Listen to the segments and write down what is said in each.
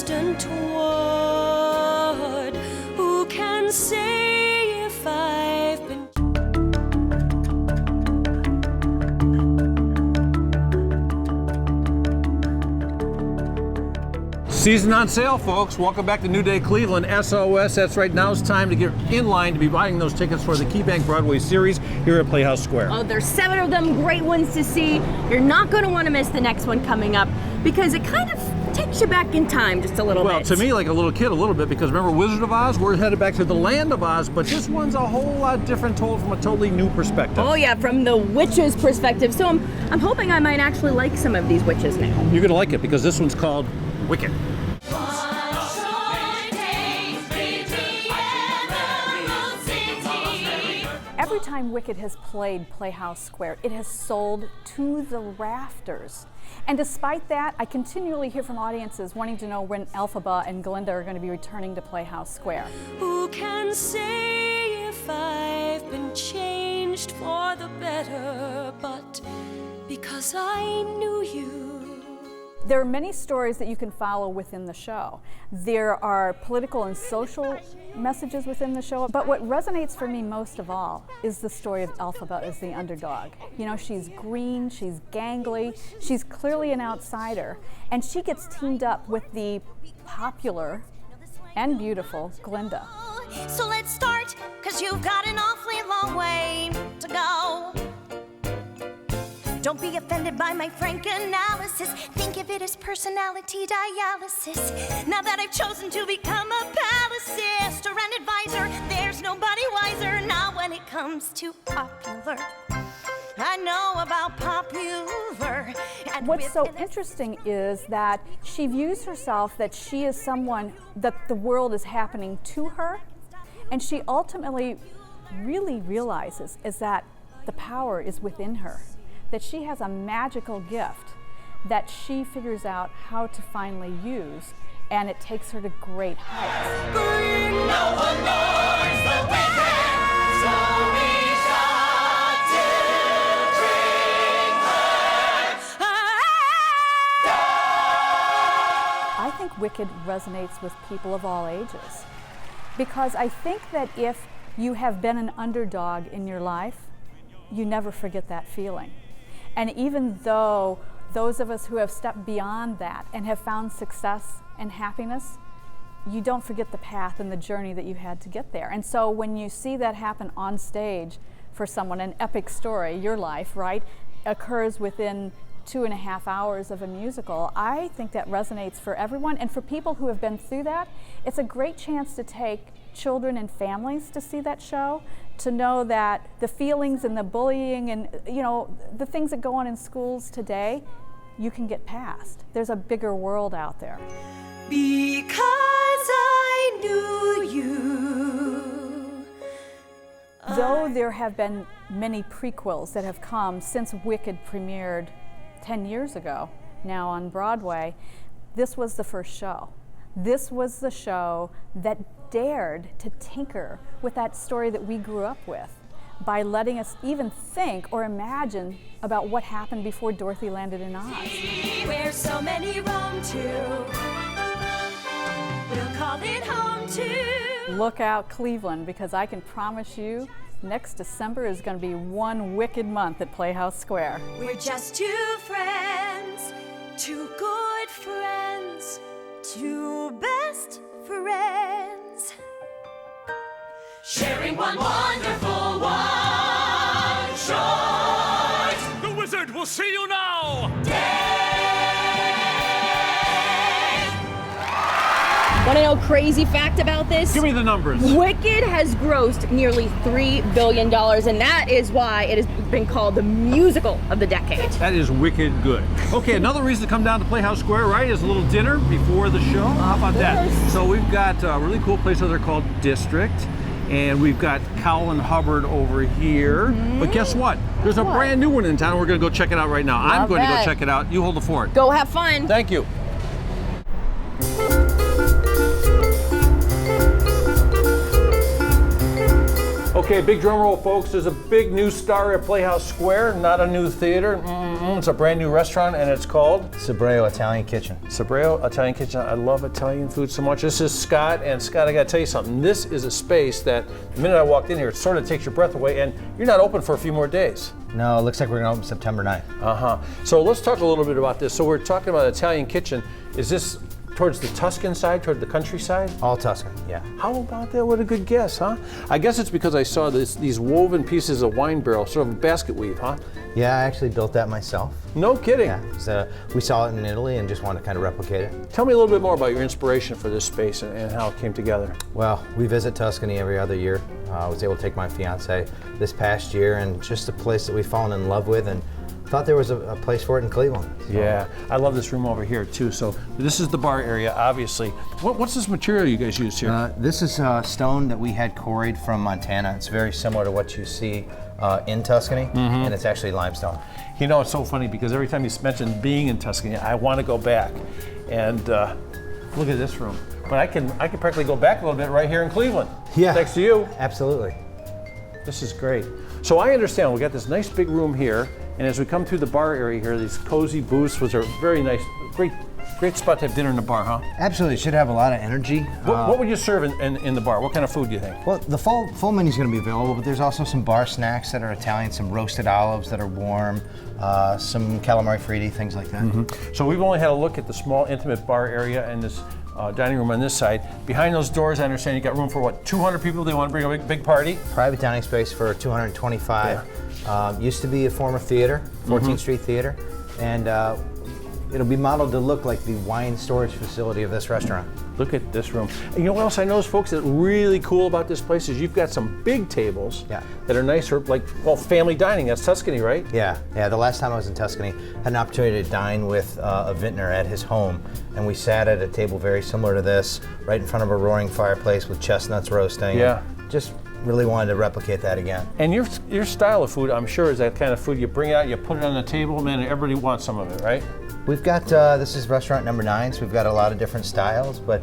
distant ward. Who can say if I've been... Season on sale, folks. Welcome back to New Day Cleveland, SOS. That's right, now it's time to get in line to be buying those tickets for the KeyBank Broadway series here at Playhouse Square. Oh, there's 7 of them, great ones to see. You're not going to want to miss the next one coming up because it kind of takes you back in time just a little bit. Well, to me, like a little kid, a little bit, because remember Wizard of Oz? We're headed back to the land of Oz, but this one's a whole lot different, told from a totally new perspective. Oh yeah, from the witches' perspective. So I'm hoping I might actually like some of these witches now. You're going to like it because this one's called Wicked. Every time Wicked has played Playhouse Square, it has sold to the rafters. And despite that, I continually hear from audiences wanting to know when Elphaba and Glinda are going to be returning to Playhouse Square. Who can say if I've been changed for the better, but because I knew you. There are many stories that you can follow within the show. There are political and social messages within the show, but what resonates for me most of all is the story of Elphaba as the underdog. You know, she's green, she's gangly, she's clearly an outsider, and she gets teamed up with the popular and beautiful Glinda. So let's start, 'cause you've got an awfully long way to go. Don't be offended by my frank analysis. Think of it as personality dialysis. Now that I've chosen to become a palancist or an advisor, there's nobody wiser. Not when it comes to popular. I know about popular. And what's so interesting is that she views herself that she is someone that the world is happening to her, and she ultimately really realizes is that the power is within her. That she has a magical gift that she figures out how to finally use, and it takes her to great heights. no one mourns the wicked, so we shall bring her. I think Wicked resonates with people of all ages, because I think that if you have been an underdog in your life, you never forget that feeling. And even though those of us who have stepped beyond that and have found success and happiness, you don't forget the path and the journey that you had to get there. And so when you see that happen on stage for someone, an epic story, your life, right, occurs within 2.5 hours of a musical, I think that resonates for everyone. And for people who have been through that, it's a great chance to take children and families to see that show, to know that the feelings and the bullying and, you know, the things that go on in schools today, you can get past. There's a bigger world out there. Because I knew you. Though there have been many prequels that have come since Wicked premiered 10 years ago, now on Broadway, this was the first show. This was the show that dared to tinker with that story that we grew up with by letting us even think or imagine about what happened before Dorothy landed in Oz. Where so many roam to, we'll call it home to. Look out, Cleveland, because I can promise you next December is going to be one wicked month at Playhouse Square. We're just two friends, two good friends, two best friends, sharing one wonderful one short. The wizard will see you now! Want to know a crazy fact about this? Give me the numbers. Wicked has grossed nearly $3 billion, and that is why it has been called the musical of the decade. That is wicked good. Okay, another reason to come down to Playhouse Square, right, is a little dinner before the show. How about that? So we've got a really cool place over there called District, and we've got Cowl & Hubbard over here. But guess what? There's a brand new one in town. We're going to go check it out right now. I'm going to go check it out. You hold the fort. Go have fun. Thank you. Okay, big drum roll, folks. There's a big new star at Playhouse Square, not a new theater. It's a brand new restaurant, and it's called Sabreo Italian Kitchen. Sabreo Italian Kitchen. I love Italian food so much. This is Scott, and Scott, I gotta tell you something. This is a space that the minute I walked in here, it sort of takes your breath away, and you're not open for a few more days. No, it looks like we're gonna open September 9th. So let's talk a little bit about this. So we're talking about Italian kitchen. Is this towards the Tuscan side, toward the countryside? All Tuscan, yeah. How about that? What a good guess, huh? I guess it's because I saw these woven pieces of wine barrel, sort of a basket weave, huh? Yeah, I actually built that myself. No kidding. Yeah, so we saw it in Italy and just wanted to kind of replicate it. Tell me a little bit more about your inspiration for this space and how it came together. Well, we visit Tuscany every other year. I was able to take my fiance this past year, and just a place that we've fallen in love with, and thought there was a place for it in Cleveland. So. Yeah, I love this room over here too. So this is the bar area, obviously. What's this material you guys used here? This is stone that we had quarried from Montana. It's very similar to what you see in Tuscany, and it's actually limestone. You know, it's so funny because every time you mention being in Tuscany, I want to go back. And look at this room. But I can practically go back a little bit right here in Cleveland. Yeah. Next to you. Absolutely. This is great. So I understand we got this nice big room here, and as we come through the bar area here, these cozy booths, which are very nice, great spot to have dinner in the bar, huh? Absolutely, it should have a lot of energy. What would you serve in the bar? What kind of food do you think? Well, the full menu is going to be available, but there's also some bar snacks that are Italian, some roasted olives that are warm, some calamari fritti, things like that. So we've only had a look at the small, intimate bar area and this dining room on this side. Behind those doors, I understand you got room for what, 200 people? They want to bring a big party? Private dining space for 225. Used to be a former theater, 14th Street Theater, and it'll be modeled to look like the wine storage facility of this restaurant. Look at this room. And you know what else I noticed, folks, that's really cool about this place is you've got some big tables that are nice for, like, well, family dining. That's Tuscany, right? Yeah. The last time I was in Tuscany, had an opportunity to dine with a vintner at his home, and we sat at a table very similar to this, right in front of a roaring fireplace with chestnuts roasting. Yeah. Just really wanted to replicate that again. And your style of food, I'm sure, is that kind of food you bring out, you put it on the table, man, and everybody wants some of it, right? We've got, this is restaurant number 9, so we've got a lot of different styles, but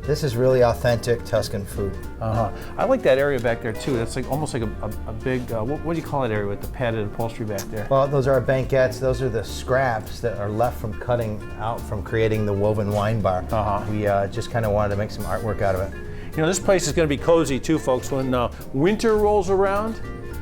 this is really authentic Tuscan food. I like that area back there too. That's like almost like a big, what do you call that area with the padded upholstery back there? Well, those are our banquettes. Those are the scraps that are left from cutting out from creating the woven wine bar. We just kind of wanted to make some artwork out of it. You know, this place is going to be cozy too, folks. When winter rolls around,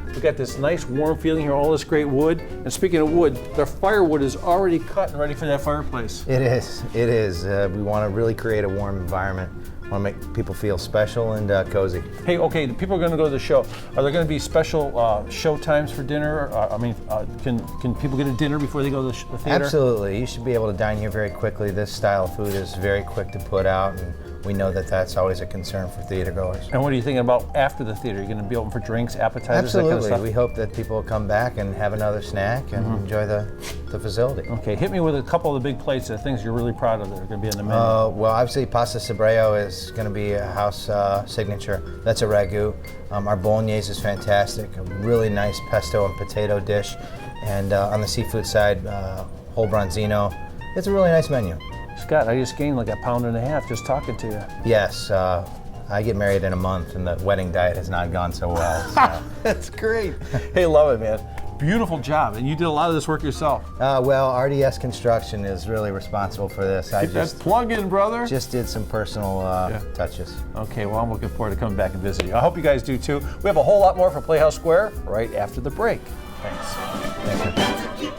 we've got this nice warm feeling here, all this great wood. And speaking of wood, the firewood is already cut and ready for that fireplace. It is. We want to really create a warm environment. We want to make people feel special and cozy. Hey, okay, the people are going to go to the show. Are there going to be special show times for dinner? Can people get a dinner before they go to the theater? Absolutely. You should be able to dine here very quickly. This style of food is very quick to put out, and we know that that's always a concern for theater goers. And what are you thinking about after the theater? Are you going to be open for drinks, appetizers, Absolutely. that kind of stuff? We hope that people will come back and have another snack and enjoy the facility. Okay, hit me with a couple of the big plates of things you're really proud of that are going to be in the menu. Well, obviously, pasta Sabreo is going to be a house signature. That's a ragu. Our bolognese is fantastic, a really nice pesto and potato dish. And on the seafood side, whole bronzino. It's a really nice menu. Scott, I just gained like 1.5 pounds just talking to you. Yes, I get married in a month, and the wedding diet has not gone so well. So. That's great. Hey, love it, man. Beautiful job, and you did a lot of this work yourself. Well, RDS Construction is really responsible for this. Get that plug in, brother. Just did some personal touches. Okay, well, I'm looking forward to coming back and visiting you. I hope you guys do too. We have a whole lot more for Playhouse Square right after the break. Thanks. Thank you.